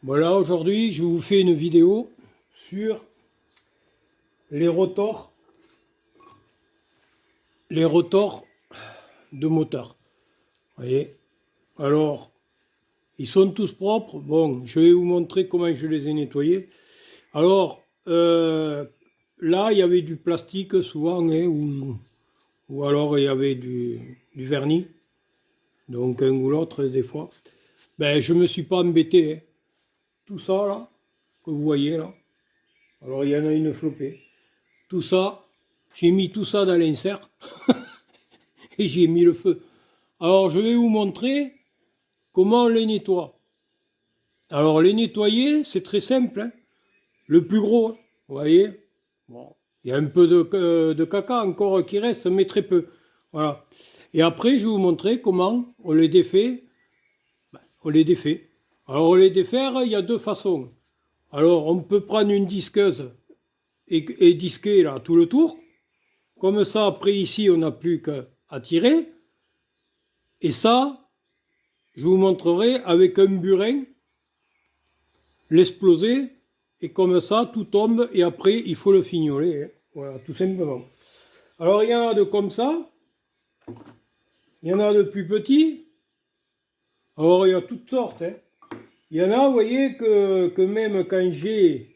Voilà, aujourd'hui, je vous fais une vidéo sur les rotors de moteur. Vous voyez? Alors, ils sont tous propres. Bon, je vais vous montrer comment je les ai nettoyés. Alors, là, il y avait du plastique souvent, hein, ou alors il y avait du vernis. Donc, un ou l'autre, des fois. Ben, je me suis pas embêté, hein. Tout ça, là, que vous voyez, là. Alors, il y en a une flopée. Tout ça, j'ai mis tout ça dans l'insert et j'ai mis le feu. Alors je vais vous montrer comment on les nettoie. Alors les nettoyer, c'est très simple, hein. Le plus gros, hein, vous voyez. Bon, il y a un peu de caca encore qui reste, mais très peu. Voilà. Et après, je vais vous montrer comment on les défait. Ben, on les défait. Alors on les défaire, il y a deux façons. Alors on peut prendre une disqueuse et disquer là tout le tour. Comme ça, après ici, on n'a plus qu'à tirer. Et ça, je vous montrerai avec un burin, l'exploser, et comme ça, tout tombe, et après, il faut le fignoler, hein. Voilà, tout simplement. Alors, il y en a de comme ça, il y en a de plus petits. Alors, il y a toutes sortes, hein. Il y en a, vous voyez, que même quand j'ai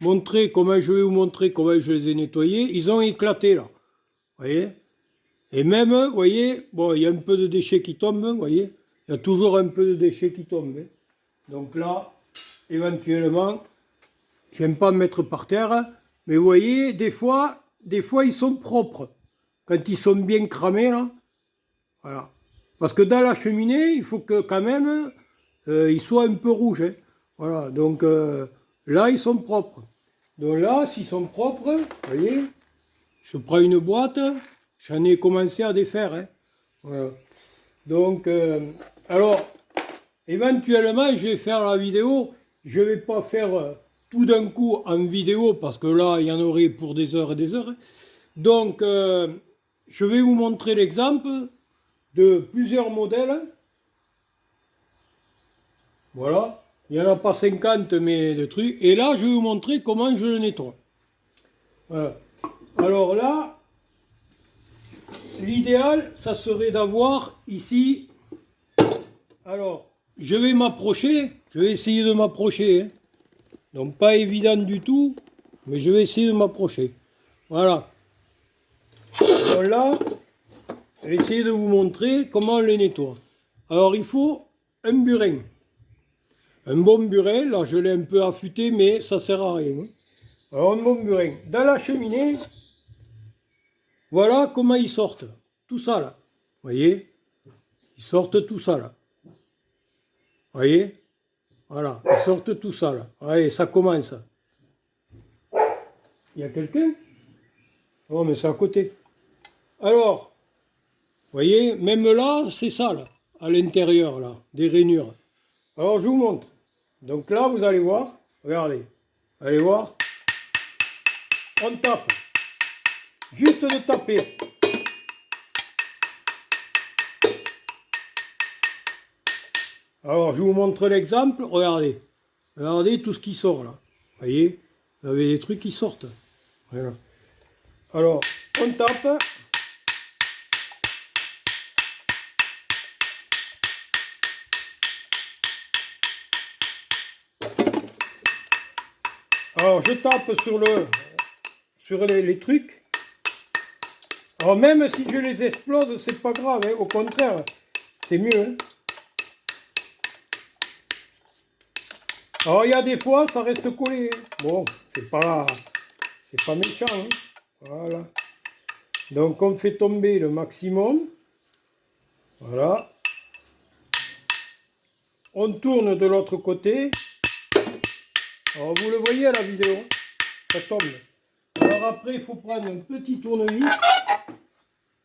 montré comment je vais vous montrer comment je les ai nettoyés, ils ont éclaté, là. Vous voyez? Et même, vous voyez, bon, il y a un peu de déchets qui tombent, vous voyez, il y a toujours un peu de déchets qui tombent, hein. Donc là, éventuellement, j'aime pas me mettre par terre, mais vous voyez, des fois, ils sont propres. Quand ils sont bien cramés, là, voilà. Parce que dans la cheminée, il faut que quand même, ils soient un peu rouges, hein. Voilà, donc là, ils sont propres. Donc là, s'ils sont propres, vous voyez, je prends une boîte, j'en ai commencé à défaire, hein. Voilà. Donc, alors, éventuellement, je vais faire la vidéo. Je ne vais pas faire tout d'un coup en vidéo parce que là, il y en aurait pour des heures et des heures. Donc, je vais vous montrer l'exemple de plusieurs modèles. Voilà. Il n'y en a pas 50, mais de trucs. Et là, je vais vous montrer comment je le nettoie. Voilà. Alors là, l'idéal, ça serait d'avoir ici. Alors, je vais m'approcher. Je vais essayer de m'approcher, hein. Donc pas évident du tout, mais je vais essayer de m'approcher. Voilà. Donc là, je vais essayer de vous montrer comment on les nettoie. Alors il faut un burin. Un bon burin, là je l'ai un peu affûté, mais ça sert à rien, hein. Alors un bon burin. Dans la cheminée, voilà comment ils sortent. Tout ça là. Vous voyez? Ils sortent tout ça là. Vous voyez? Voilà, ils sortent tout ça là. Allez, ça commence. Il y a quelqu'un? Oh, mais c'est à côté. Alors, vous voyez, même là, c'est ça, là, à l'intérieur, là, des rainures. Alors, je vous montre. Donc là, vous allez voir, regardez, allez voir, on tape, juste de taper. Alors, je vous montre l'exemple, regardez, regardez tout ce qui sort, là. Vous voyez, vous avez des trucs qui sortent. Voilà. Alors, on tape. Alors, je tape sur les trucs. Alors, même si je les explose, c'est pas grave, hein. Au contraire, c'est mieux, hein. Alors, il y a des fois, ça reste collé, hein. Bon, c'est pas méchant, hein. Voilà. Donc, on fait tomber le maximum. Voilà. On tourne de l'autre côté. Alors, vous le voyez à la vidéo, hein, ça tombe. Alors après, il faut prendre un petit tournevis.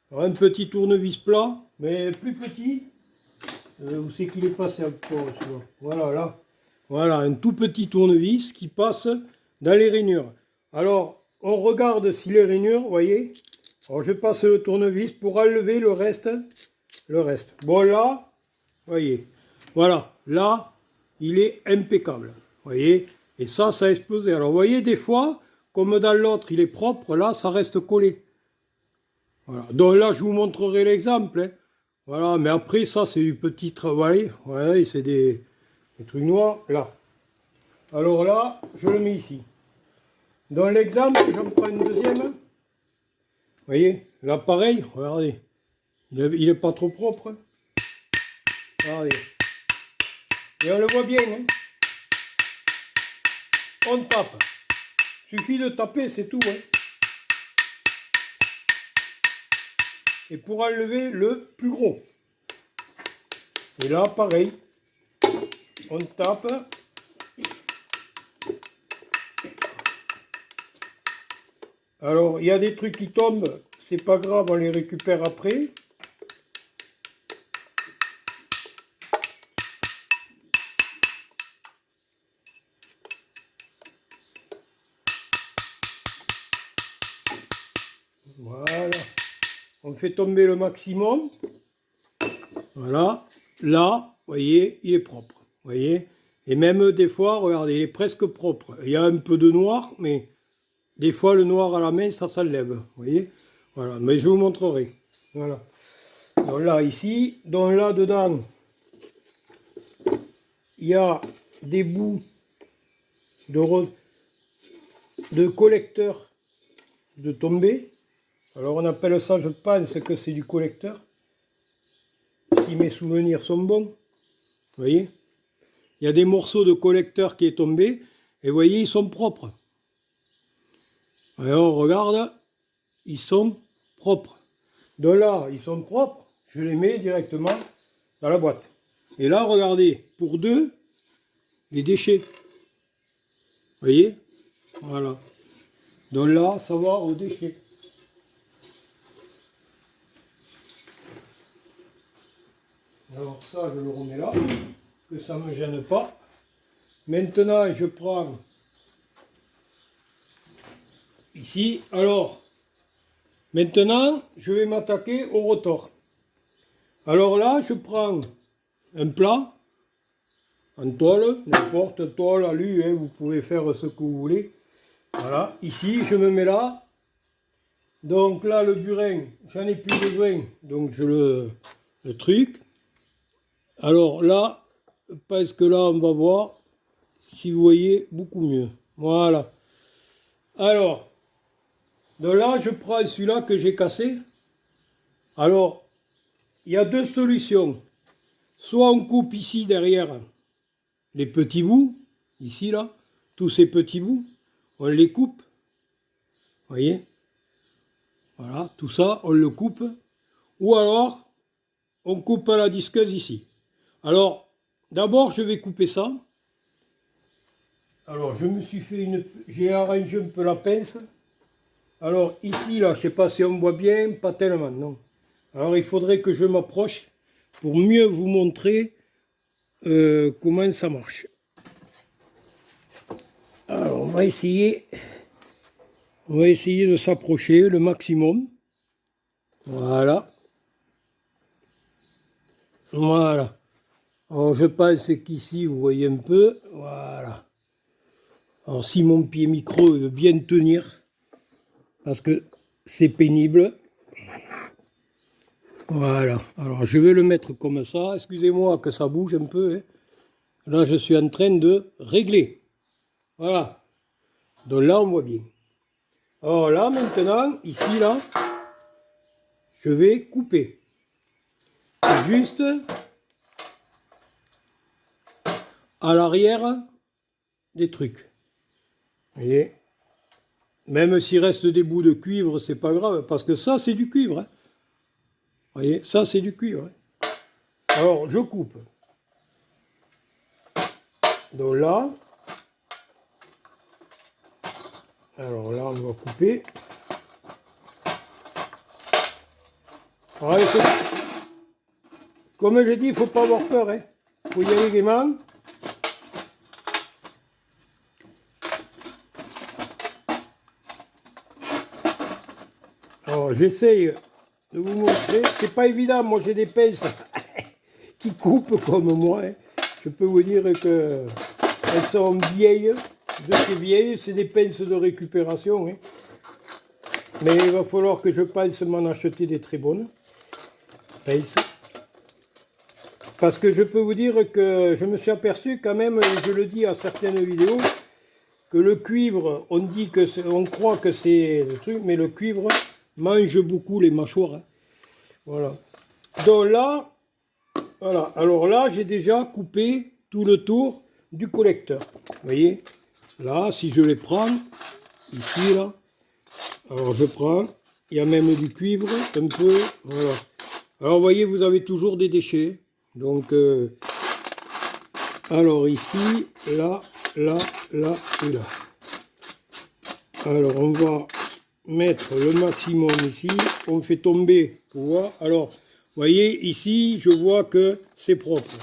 Alors, un petit tournevis plat, mais plus petit. Où c'est qu'il est passé encore, celui-là? Voilà, là. Voilà, un tout petit tournevis qui passe dans les rainures. Alors, on regarde si les rainures, vous voyez. Alors, je passe le tournevis pour enlever le reste. Bon, là, vous voyez. Voilà, là, il est impeccable. Vous voyez? Et ça a explosé. Alors vous voyez, des fois, comme dans l'autre, il est propre, là, ça reste collé. Voilà. Donc là, je vous montrerai l'exemple. Hein. Voilà, mais après, ça, c'est du petit travail. Ouais, c'est des trucs noirs, là. Alors là, je le mets ici. Dans l'exemple, j'en prends une deuxième. Vous voyez, là, pareil, regardez. Il est pas trop propre. Regardez. Et on le voit bien. Hein. On tape. Suffit de taper, c'est tout. Hein. Et pour enlever le plus gros. Et là, pareil. On tape. Alors, il y a des trucs qui tombent. C'est pas grave, on les récupère après. Voilà. On fait tomber le maximum. Voilà. Là, vous voyez, il est propre. Vous voyez. Et même des fois, regardez, il est presque propre. Il y a un peu de noir, mais des fois, le noir à la main, ça s'enlève. Vous voyez. Voilà. Mais je vous montrerai. Voilà. Donc là, ici. Donc là, dedans, il y a des bouts de collecteur de tombée. Alors on appelle ça, je pense que c'est du collecteur. Si mes souvenirs sont bons. Vous voyez. Il y a des morceaux de collecteur qui est tombé. Et vous voyez, ils sont propres. Alors on regarde. Ils sont propres. De là, ils sont propres. Je les mets directement dans la boîte. Et là, regardez. Pour deux, les déchets. Vous voyez. Voilà. Donc là, ça va aux déchets. Alors ça, je le remets là, que ça ne me gêne pas. Maintenant, je prends ici. Alors, maintenant, je vais m'attaquer au rotor. Alors là, je prends un plat, en tôle, n'importe tôle, alu, hein, vous pouvez faire ce que vous voulez. Voilà, ici, je me mets là. Donc là, le burin, j'en ai plus besoin, donc je le truc. Alors là, parce que là, on va voir si vous voyez beaucoup mieux. Voilà. Alors, de là, je prends celui-là que j'ai cassé. Alors, il y a deux solutions. Soit on coupe ici derrière les petits bouts, ici là, tous ces petits bouts, on les coupe. Vous voyez? Voilà, tout ça, on le coupe. Ou alors, on coupe à la disqueuse ici. Alors, d'abord, je vais couper ça. Alors, je me suis fait j'ai arrangé un peu la pince. Alors, ici, là, je ne sais pas si on voit bien, pas tellement, non. Alors, il faudrait que je m'approche pour mieux vous montrer comment ça marche. Alors, on va essayer de s'approcher le maximum. Voilà. Voilà. Alors, je pense qu'ici, vous voyez un peu. Voilà. Alors, si mon pied micro veut bien tenir, parce que c'est pénible. Voilà. Alors, je vais le mettre comme ça. Excusez-moi que ça bouge un peu. Hein. Là, je suis en train de régler. Voilà. Donc là, on voit bien. Alors là, maintenant, ici, là, je vais couper. Juste à l'arrière des trucs. Vous voyez? Même s'il reste des bouts de cuivre, c'est pas grave, parce que ça, c'est du cuivre. Hein. Vous voyez? Ça, c'est du cuivre. Hein. Alors, je coupe. Donc là, alors là, on va couper. Alors, comme j'ai dit, il ne faut pas avoir peur. Hein. Il faut y aller gaiement. Alors, j'essaye de vous montrer. C'est pas évident, moi j'ai des pinces qui coupent comme moi. Hein. je peux vous dire que elles sont vieilles, de ces vieilles, c'est des pinces de récupération. Hein. Mais il va falloir que je pense m'en acheter des très bonnes pinces. Parce que je peux vous dire que je me suis aperçu quand même, et je le dis à certaines vidéos, que le cuivre, on dit que on croit que c'est le truc, mais le cuivre mange beaucoup les mâchoires. Hein. Voilà. Donc là, voilà. Alors là, j'ai déjà coupé tout le tour du collecteur. Vous voyez? Là, si je les prends, ici, là, alors je prends, il y a même du cuivre, un peu, voilà. Alors vous voyez, vous avez toujours des déchets. Donc, alors ici, là, là, là et là. Alors on va mettre le maximum ici, on fait tomber pour voir. Alors, vous voyez, ici, je vois que c'est propre.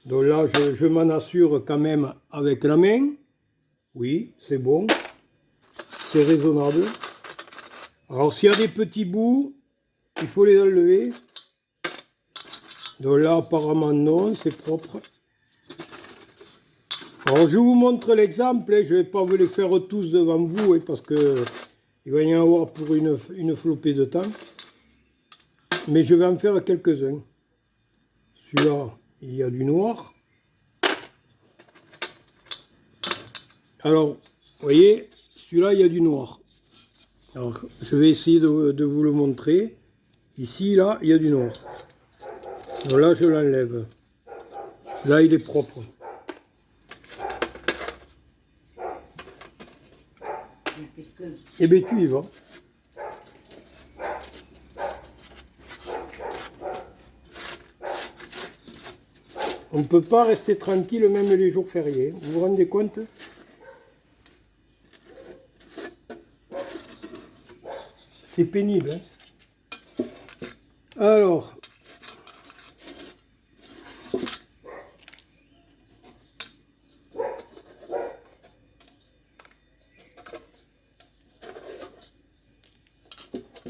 Donc là, je m'en assure quand même avec la main. Oui, c'est bon. C'est raisonnable. Alors, s'il y a des petits bouts, il faut les enlever. Donc là, apparemment, non, c'est propre. Alors, je vous montre l'exemple. Hein, je ne vais pas vous les faire tous devant vous, hein, parce que il va y en avoir pour une flopée de temps. Mais je vais en faire quelques-uns. Celui-là, il y a du noir. Alors, vous voyez, celui-là, il y a du noir. Alors, je vais essayer de vous le montrer. Ici, là, il y a du noir. Donc là, je l'enlève. Là, il est propre. Eh bien, tu y vas. On ne peut pas rester tranquille même les jours fériés. Vous vous rendez compte? C'est pénible. Hein. Alors,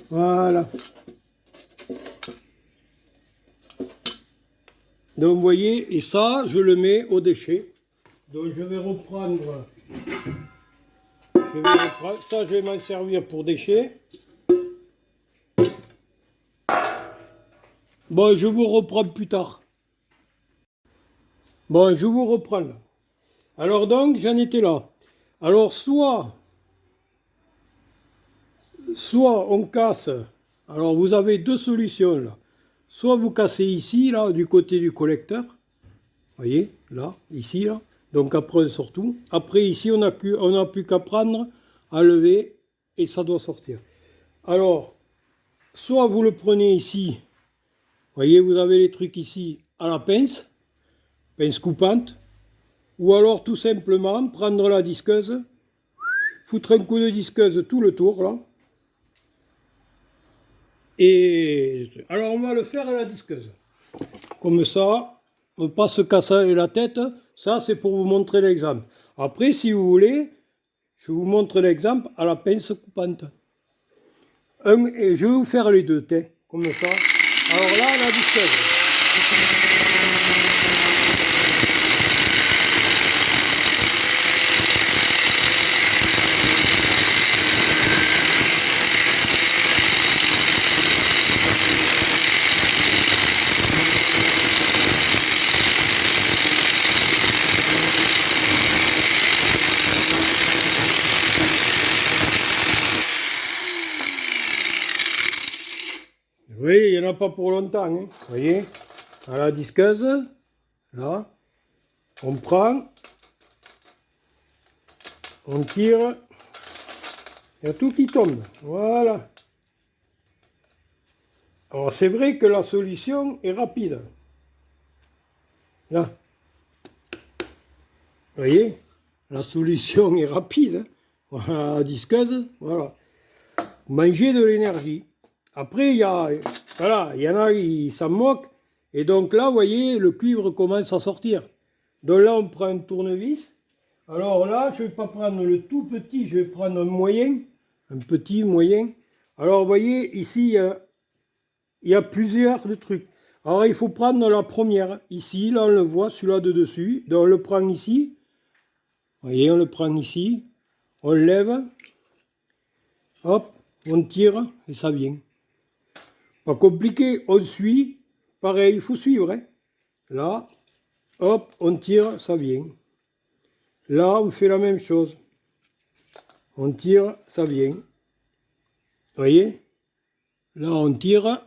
voilà. Donc vous voyez, et ça, je le mets au déchet. Donc je vais reprendre, ça, je vais m'en servir pour déchets. Bon, je vous reprends plus tard. Bon, je vous reprends là. Alors donc, j'en étais là. Alors soit on casse, alors vous avez deux solutions là. Soit vous cassez ici, là, du côté du collecteur. Vous voyez, là, ici, là. Donc après, on sort tout. Après, ici, on n'a plus qu'à prendre, à lever, et ça doit sortir. Alors, soit vous le prenez ici. Vous voyez, vous avez les trucs ici à la pince coupante. Ou alors, tout simplement, prendre la disqueuse, foutre un coup de disqueuse tout le tour, là. Et alors on va le faire à la disqueuse. Comme ça, on ne va pas se casser la tête. Ça, c'est pour vous montrer l'exemple. Après, si vous voulez, je vous montre l'exemple à la pince coupante. Et je vais vous faire les deux, comme ça. Alors là, la disqueuse. Oui, il n'y en a pas pour longtemps. Hein. Vous voyez, à la disqueuse, là, on prend, on tire, il y a tout qui tombe. Voilà. Alors c'est vrai que la solution est rapide. Là. Vous voyez, la solution est rapide. Voilà, la disqueuse, voilà. Manger de l'énergie. Après, il y en a qui s'en moquent. Et donc là, vous voyez, le cuivre commence à sortir. Donc là, on prend un tournevis. Alors là, je ne vais pas prendre le tout petit, je vais prendre un moyen. Un petit, moyen. Alors, vous voyez, ici, il y a plusieurs de trucs. Alors il faut prendre la première. Ici, là on le voit, celui-là de dessus. Donc on le prend ici. Vous voyez, on le prend ici. On le lève. Hop, on tire et ça vient. Pas compliqué, on suit. Pareil, il faut suivre. Hein. Là, hop, on tire, ça vient. Là, on fait la même chose. On tire, ça vient. Vous voyez? Là, on tire.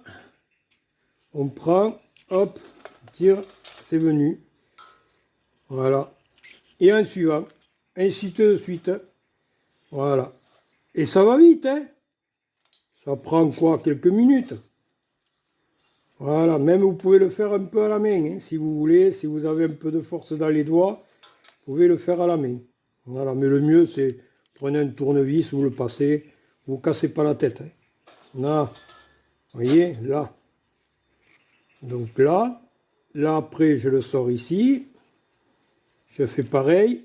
On prend, hop, on tire, c'est venu. Voilà. Et un suivant. Ainsi de suite. Voilà. Et ça va vite, hein? Ça prend quoi? Quelques minutes. Voilà, même vous pouvez le faire un peu à la main, hein, si vous voulez, si vous avez un peu de force dans les doigts, vous pouvez le faire à la main. Voilà, mais le mieux c'est, prenez un tournevis, vous le passez, vous ne cassez pas la tête. Hein. Là, vous voyez, là. Donc là après je le sors ici, je fais pareil.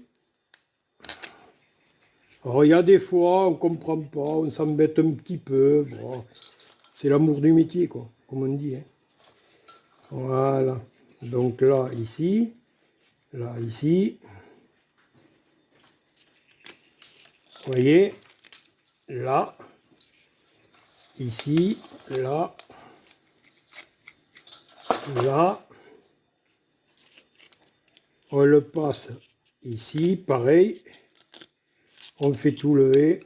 Alors il y a des fois, on ne comprend pas, on s'embête un petit peu, bon, c'est l'amour du métier, quoi, comme on dit. Hein. Voilà, donc là, ici, vous voyez, là, ici, là, on le passe ici, pareil, on fait tout lever,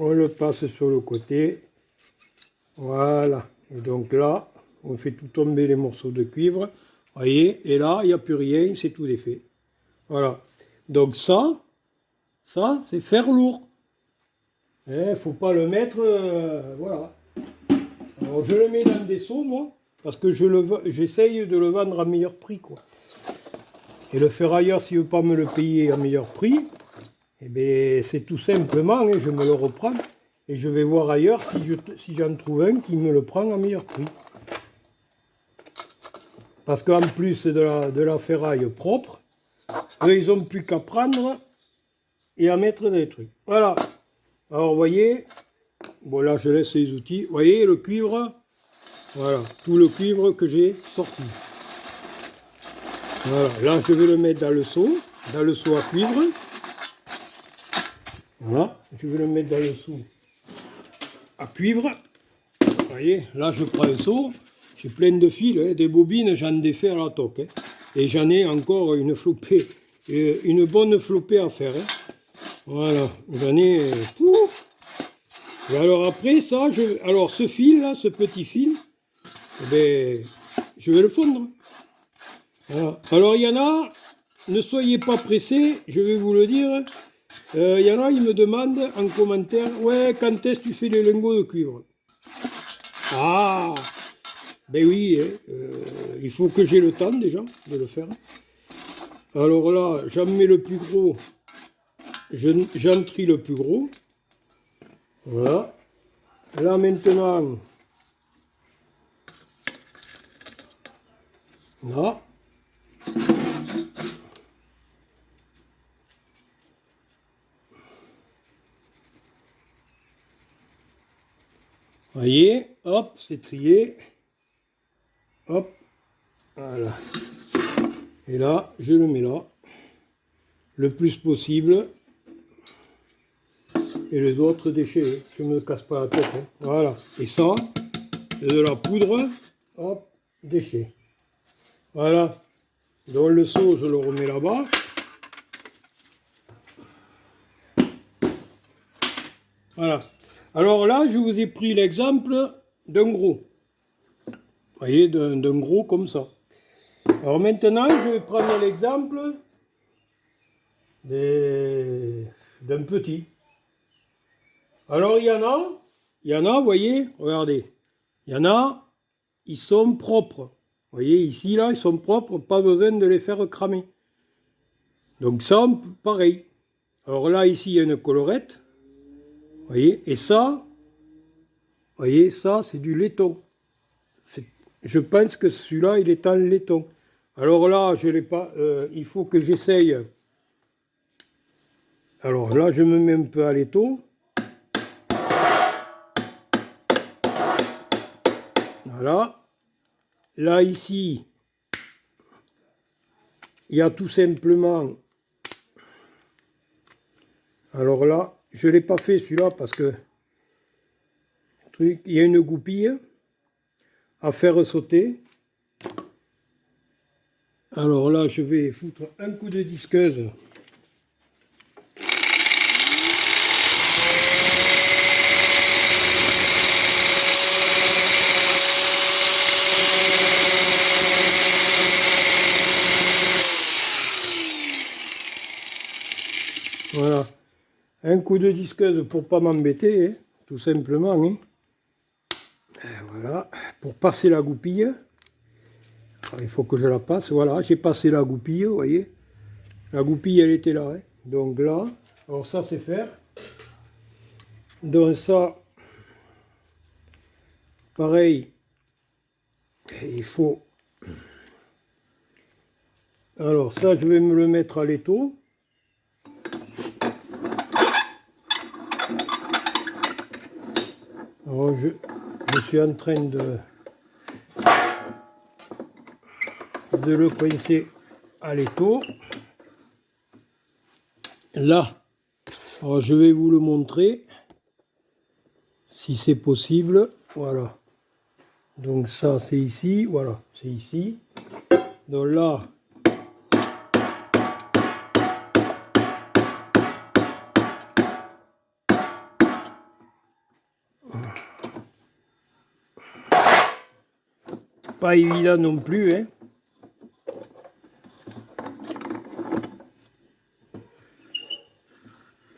on le passe sur le côté, voilà, et donc là, on fait tout tomber les morceaux de cuivre, voyez, et là, il n'y a plus rien, c'est tout défait. Voilà. Donc ça c'est fer lourd. Il ne faut pas le mettre, voilà. Alors je le mets dans des seaux, moi, parce que j'essaye de le vendre à meilleur prix, quoi. Et le ferrailleur, s'il ne veut pas me le payer à meilleur prix, eh bien, c'est tout simplement, hein, je me le reprends, et je vais voir ailleurs si j'en trouve un qui me le prend à meilleur prix. Parce qu'en plus de la ferraille propre, eux, ils n'ont plus qu'à prendre et à mettre des trucs. Voilà. Alors, vous voyez, bon là, je laisse les outils. Vous voyez, le cuivre, voilà, tout le cuivre que j'ai sorti. Voilà, là, je vais le mettre dans le seau à cuivre. Voilà, je vais le mettre dans le seau à cuivre. Vous voyez, là, je prends un seau. J'ai plein de fils, hein, des bobines, j'en ai fait à la toque. Hein, et j'en ai encore une flopée, une bonne flopée à faire. Hein. Voilà, j'en ai... Et alors après ça, alors ce fil là, ce petit fil, eh ben, je vais le fondre. Voilà. Alors il y en a, ne soyez pas pressés, je vais vous le dire. Il y en a, ils me demandent en commentaire, ouais, quand est-ce que tu fais les lingots de cuivre? Ah, ben oui, hein, il faut que j'ai le temps déjà de le faire. Alors là, j'en mets le plus gros, j'en trie le plus gros. Voilà. Là maintenant, là. Voyez, hop, c'est trié. Hop, voilà. Et là, je le mets là, le plus possible. Et les autres déchets, je ne me casse pas la tête. Hein. Voilà. Et ça, c'est de la poudre, hop, déchets. Voilà. Donc le seau, je le remets là-bas. Voilà. Alors là, je vous ai pris l'exemple d'un gros. Vous voyez, d'un gros comme ça. Alors maintenant, je vais prendre l'exemple d'un petit. Alors il y en a, vous voyez, regardez. Il y en a, ils sont propres. Vous voyez, ici, là, ils sont propres, pas besoin de les faire cramer. Donc ça, pareil. Alors là, ici, il y a une collerette. Vous voyez, et ça, vous voyez, ça, c'est du laiton. Je pense que celui-là, il est en laiton. Alors là, je l'ai pas. Il faut que j'essaye. Alors là, je me mets un peu à l'étau. Voilà. là, ici, il y a tout simplement... Alors là, je ne l'ai pas fait celui-là parce que il y a une goupille à faire sauter. Alors là, je vais foutre un coup de disqueuse. Voilà, un coup de disqueuse pour pas m'embêter, hein, tout simplement. Hein. Voilà, pour passer la goupille. Alors, il faut que je la passe, voilà, j'ai passé la goupille, vous voyez. La goupille, elle était là. Hein. Donc là, alors ça c'est faire. Donc ça, pareil, il faut... Alors ça, je vais me le mettre à l'étau. Alors je suis en train de le coincer à l'étau. Là, alors je vais vous le montrer, si c'est possible. Voilà. Donc ça, c'est ici. Voilà, c'est ici. Donc là, pas évident non plus, hein.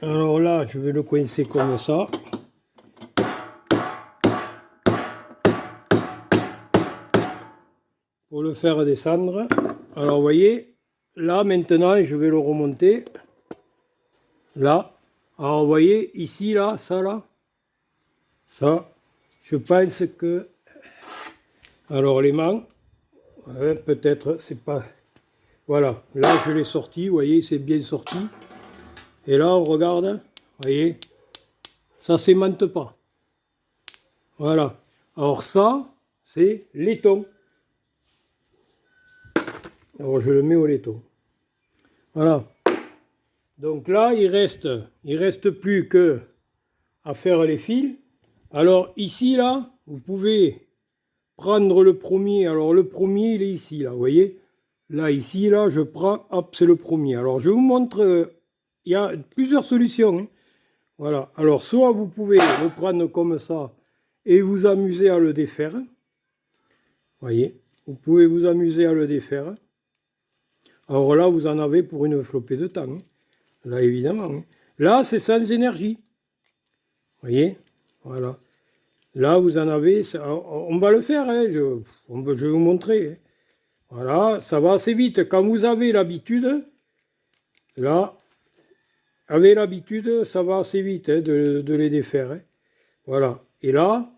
Alors là, je vais le coincer comme ça. Pour le faire descendre. Alors vous voyez, là maintenant, je vais le remonter. Là. Alors vous voyez, ici, là, ça, je pense que... Alors l'aimant, ouais, peut-être, c'est pas... Voilà, là je l'ai sorti, vous voyez, c'est bien sorti. Et là, on regarde, vous voyez, ça ne s'aimante pas. Voilà. Alors ça, c'est laiton. Alors je le mets au laiton. Voilà. Donc là, il reste plus que à faire les fils. Alors ici, là, vous pouvez prendre le premier. Alors le premier, il est ici, là, vous voyez. Là, ici, là, je prends, hop, c'est le premier. Alors je vous montre, il y a plusieurs solutions. Hein. Voilà. Alors soit vous pouvez le prendre comme ça et vous amuser à le défaire. Vous voyez. Vous pouvez vous amuser à le défaire. Alors là, vous en avez pour une flopée de temps. Hein. Là, évidemment. Hein. Là, c'est sans énergie. Vous voyez. Voilà. Là, vous en avez... On va le faire. Hein. Je vais vous montrer. Hein. Voilà. Ça va assez vite. Quand vous avez l'habitude, là, avec l'habitude, ça va assez vite hein, de les défaire. Hein. Voilà. Et là,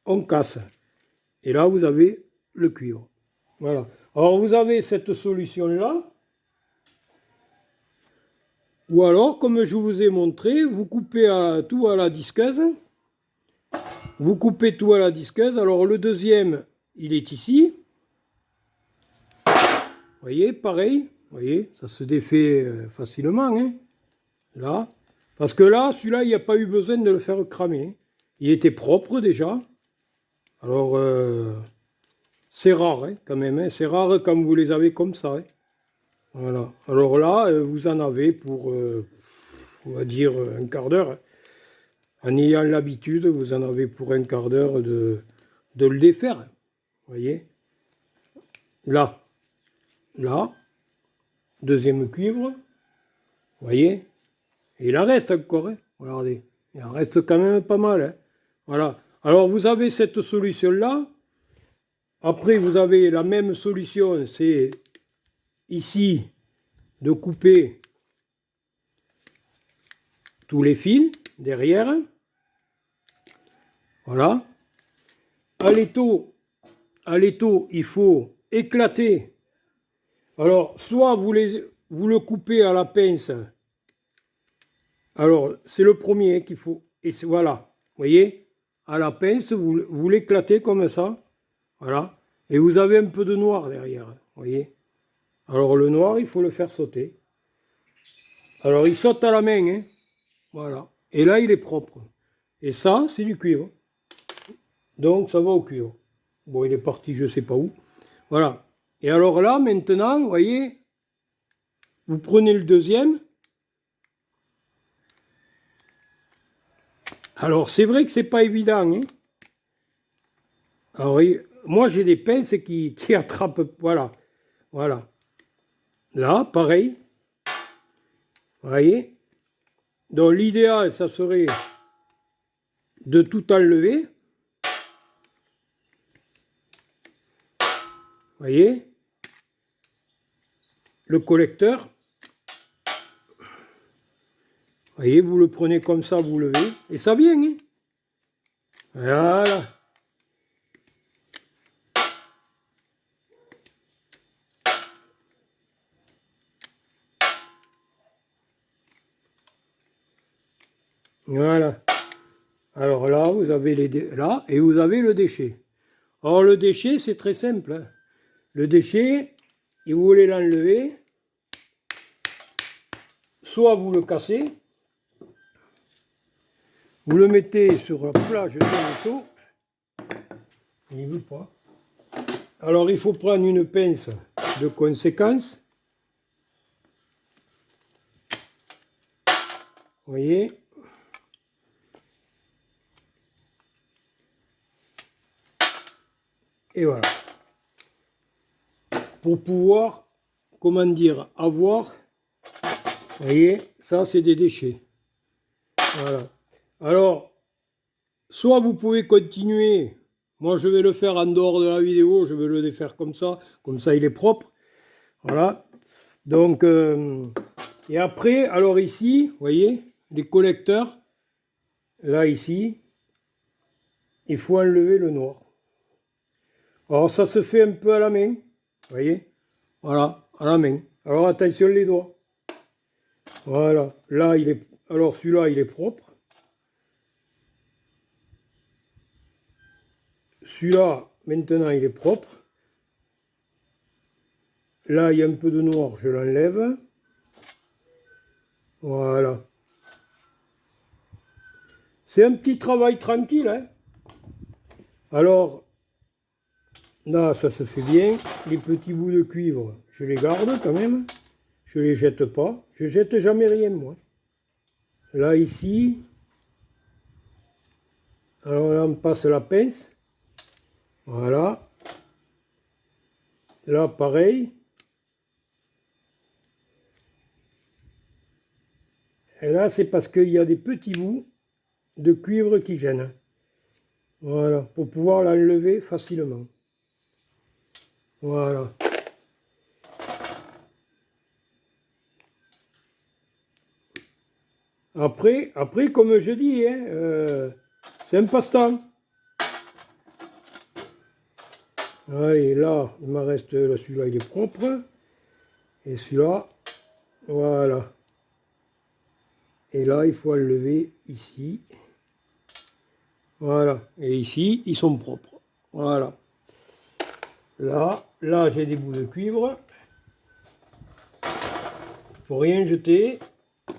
on casse. Et là, vous avez le cuivre. Voilà. Alors, vous avez cette solution-là. Ou alors, comme je vous ai montré, vous coupez tout à la disqueuse. Vous coupez tout à la disqueuse. Alors, le deuxième, il est ici. Vous voyez, pareil. Vous voyez, ça se défait facilement. Hein, là. Parce que là, celui-là, il n'y a pas eu besoin de le faire cramer. Il était propre déjà. Alors, c'est rare hein, quand même. Hein, c'est rare quand vous les avez comme ça. Hein. Voilà. Alors là, vous en avez pour, on va dire, un quart d'heure. En ayant l'habitude, vous en avez pour un quart d'heure de le défaire. Vous voyez. Là. Là. Deuxième cuivre. Vous voyez. Et il en reste encore. Hein. Regardez. Il en reste quand même pas mal. Hein. Voilà. Alors vous avez cette solution-là. Après, vous avez la même solution. C'est ici de couper tous les fils derrière. Voilà. À l'étau, il faut éclater. Alors, soit vous le coupez à la pince. Alors, c'est le premier qu'il faut. Et voilà. Vous voyez, à la pince, vous l'éclatez comme ça. Voilà. Et vous avez un peu de noir derrière, vous voyez. Alors le noir, il faut le faire sauter. Alors il saute à la main, hein. Voilà. Et là, il est propre. Et ça, c'est du cuivre. Donc ça va au cuivre. Bon, il est parti je sais pas où. Voilà. Et alors là, maintenant, vous voyez, vous prenez le deuxième. Alors c'est vrai que c'est pas évident, hein. Alors moi j'ai des pinces qui attrapent, voilà. Voilà. Là, pareil. Vous voyez. Donc l'idéal, ça serait de tout enlever. Vous voyez. Le collecteur. Vous voyez, vous le prenez comme ça, vous levez. Et ça vient, hein. Voilà. Voilà. Alors là, vous avez là, et vous avez le déchet. Alors le déchet, c'est très simple, hein. Le déchet, si vous voulez l'enlever, soit vous le cassez, vous le mettez sur la plage de moto, il ne veut pas. Alors il faut prendre une pince de conséquence. Vous voyez. Et voilà. Pour pouvoir, comment dire, avoir, vous voyez, ça c'est des déchets. Voilà. Alors, soit vous pouvez continuer, moi je vais le faire en dehors de la vidéo, je vais le défaire comme ça il est propre. Voilà. Donc, et après, alors ici, vous voyez, les collecteurs, là ici, il faut enlever le noir. Alors ça se fait un peu à la main, vous voyez, voilà, à la main. Alors attention les doigts. Voilà, là il est, alors celui-là il est propre. Celui-là, maintenant il est propre. Là il y a un peu de noir, je l'enlève. Voilà. C'est un petit travail tranquille, hein. Alors, là, ça se fait bien. Les petits bouts de cuivre, je les garde quand même. Je les jette pas. Je jette jamais rien, moi. Là, ici. Alors là, on passe la pince. Voilà. Là, pareil. Et là, c'est parce qu'il y a des petits bouts de cuivre qui gênent. Voilà, pour pouvoir l'enlever facilement. Voilà. Après, comme je dis, hein, c'est un passe-temps. Allez, là, il me reste, celui-là, il est propre. Et celui-là, voilà. Et là, il faut enlever ici. Voilà. Et ici, ils sont propres. Voilà. Là, j'ai des bouts de cuivre. Faut rien jeter.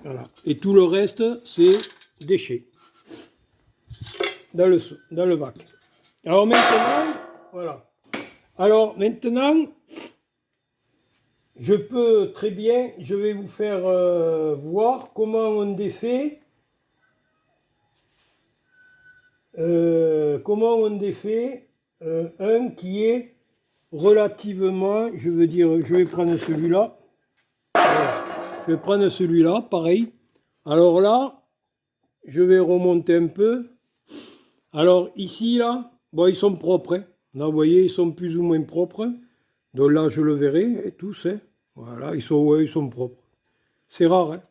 Voilà. Et tout le reste, c'est déchets. Dans le bac. Alors maintenant, voilà. Alors maintenant, je peux très bien, je vais vous faire voir comment on défait. Un qui est relativement, je veux dire, je vais prendre celui-là. Voilà. Je vais prendre celui-là, pareil. Alors là, je vais remonter un peu. Alors ici, là, bon, ils sont propres, hein. Là, vous voyez, ils sont plus ou moins propres. Donc là, je le verrai, et tous, hein. Voilà, ils sont propres. C'est rare, hein.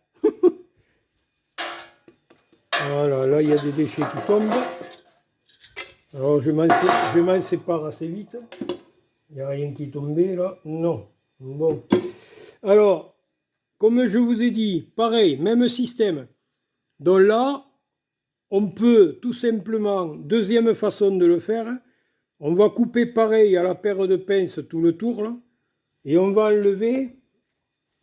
Voilà, là, il y a des déchets qui tombent. Alors, je m'en sépare assez vite. Il n'y a rien qui est tombé, là. Non. Bon. Alors, comme je vous ai dit, pareil, même système. Donc là, on peut tout simplement, deuxième façon de le faire, On va couper pareil à la paire de pinces tout le tour là. Et on va enlever.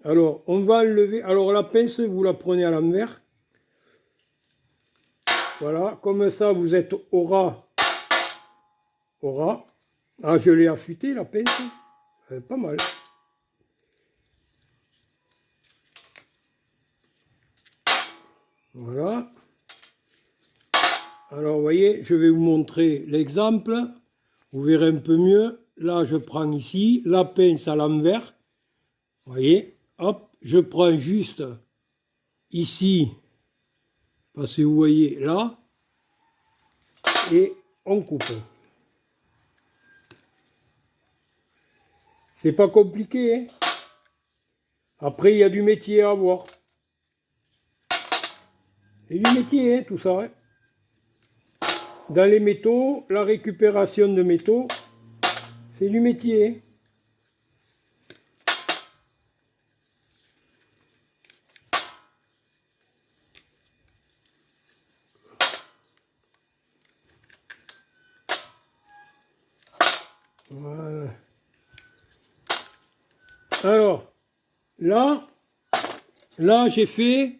Alors, on va enlever. Alors, la pince, vous la prenez à l'envers. Voilà, comme ça, vous êtes au ras. Au ras. Ah, je l'ai affûté, la pince. Pas mal. Voilà. Alors, vous voyez, je vais vous montrer l'exemple. Vous verrez un peu mieux. Là, je prends ici la pince à l'envers. Vous voyez, hop, je prends juste ici, parce que vous voyez là, et on coupe. C'est pas compliqué, hein. Après, il y a du métier à avoir. C'est du métier, hein, tout ça. Hein. Dans les métaux, la récupération de métaux, c'est du métier. Hein. Voilà. Alors, là j'ai fait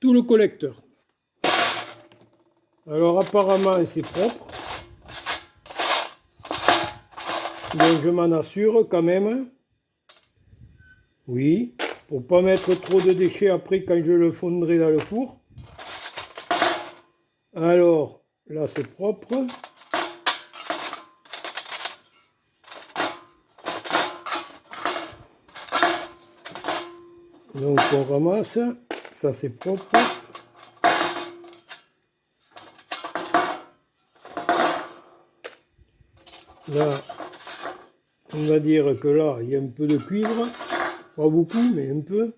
tout le collecteur. Alors apparemment c'est propre. Donc je m'en assure quand même. Oui, pour pas mettre trop de déchets après quand je le fondrai dans le four. Alors, là c'est propre. Donc on ramasse, ça c'est propre. Là, on va dire que là, il y a un peu de cuivre. Pas beaucoup, mais un peu.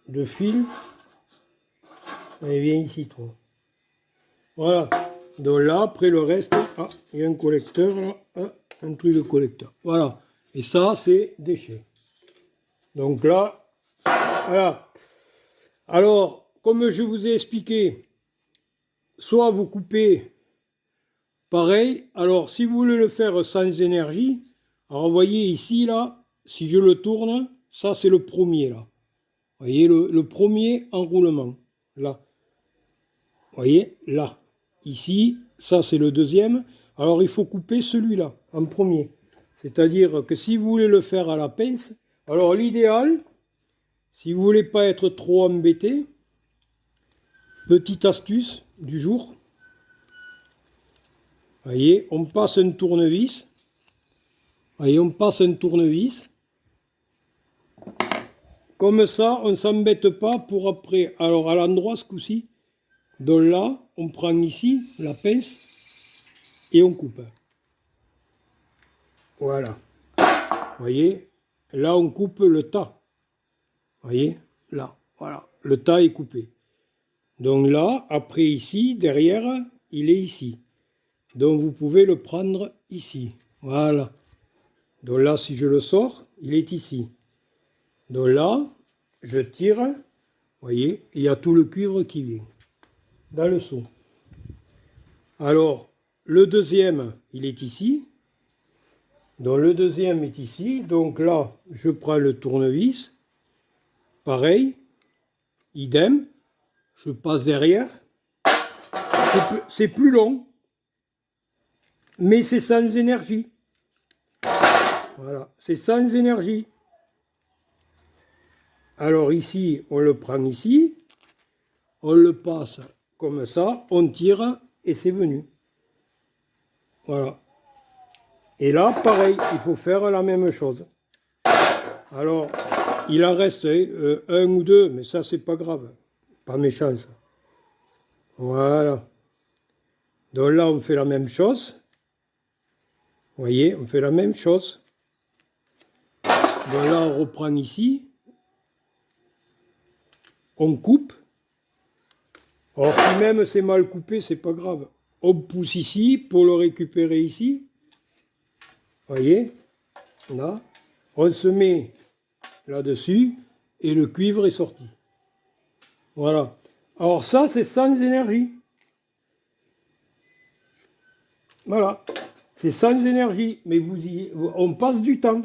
De fil. Allez, viens ici, toi. Voilà. Donc là, après le reste, ah, il y a un collecteur, là. Ah, un truc de collecteur. Voilà. Et ça, c'est déchets. Donc là, voilà. Alors, comme je vous ai expliqué, soit vous coupez pareil. Alors, si vous voulez le faire sans énergie, alors vous voyez ici, là, si je le tourne, ça c'est le premier, là. Vous voyez, le premier enroulement, là. Vous voyez, là. Ici, ça c'est le deuxième. Alors, il faut couper celui-là, en premier. C'est-à-dire que si vous voulez le faire à la pince, alors l'idéal, si vous voulez pas être trop embêté, petite astuce du jour, vous voyez, on passe un tournevis. Vous voyez, on passe un tournevis. Comme ça, on ne s'embête pas pour après. Alors, à l'endroit, ce coup-ci, donc là, on prend ici la pince et on coupe. Voilà. Vous voyez, là, on coupe le tas. Vous voyez, là, voilà. Le tas est coupé. Donc là, après ici, derrière, il est ici. Donc, vous pouvez le prendre ici. Voilà. Donc là, si je le sors, il est ici. Donc là, je tire, vous voyez, il y a tout le cuivre qui vient dans le seau. Alors, le deuxième, il est ici. Donc le deuxième est ici. Donc là, je prends le tournevis. Pareil, idem. Je passe derrière. C'est plus long, mais c'est sans énergie. Voilà, c'est sans énergie. Alors ici, on le prend ici. On le passe comme ça, on tire et c'est venu. Voilà. Et là, pareil, il faut faire la même chose. Alors, il en reste un ou deux, mais ça, c'est pas grave. Pas méchant, ça. Voilà. Donc là, on fait la même chose. Vous voyez, on fait la même chose. Donc là, on reprend ici. On coupe. Alors, si même c'est mal coupé, c'est pas grave. On pousse ici pour le récupérer ici. Vous voyez, là. On se met là-dessus et le cuivre est sorti. Voilà. Alors ça, c'est sans énergie. Voilà. C'est sans énergie, mais on passe du temps.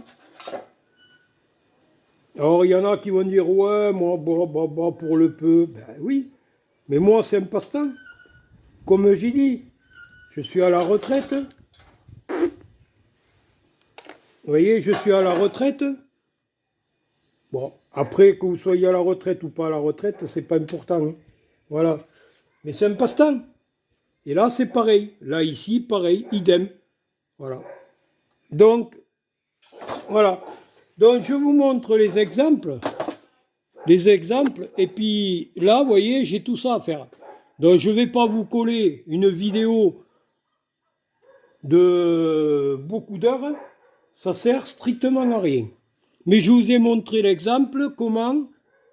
Alors, il y en a qui vont dire, ouais, moi, pour le peu. Ben oui, mais moi, c'est un passe-temps. Comme j'ai dit, je suis à la retraite. Vous voyez, je suis à la retraite. Bon, après, que vous soyez à la retraite ou pas à la retraite, c'est pas important. Hein. Voilà. Mais c'est un passe-temps. Et là, c'est pareil. Là, ici, pareil, idem. Voilà. Donc, voilà. Donc, je vous montre les exemples. Les exemples. Et puis, là, vous voyez, j'ai tout ça à faire. Donc, je ne vais pas vous coller une vidéo de beaucoup d'heures. Ça sert strictement à rien. Mais je vous ai montré l'exemple, comment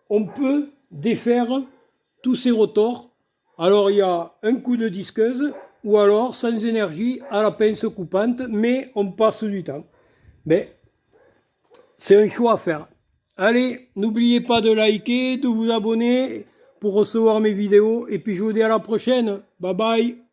on peut défaire tous ces rotors. Alors il y a un coup de disqueuse, ou alors sans énergie, à la pince coupante, mais on passe du temps. Mais c'est un choix à faire. Allez, n'oubliez pas de liker, de vous abonner pour recevoir mes vidéos, et puis je vous dis à la prochaine. Bye bye.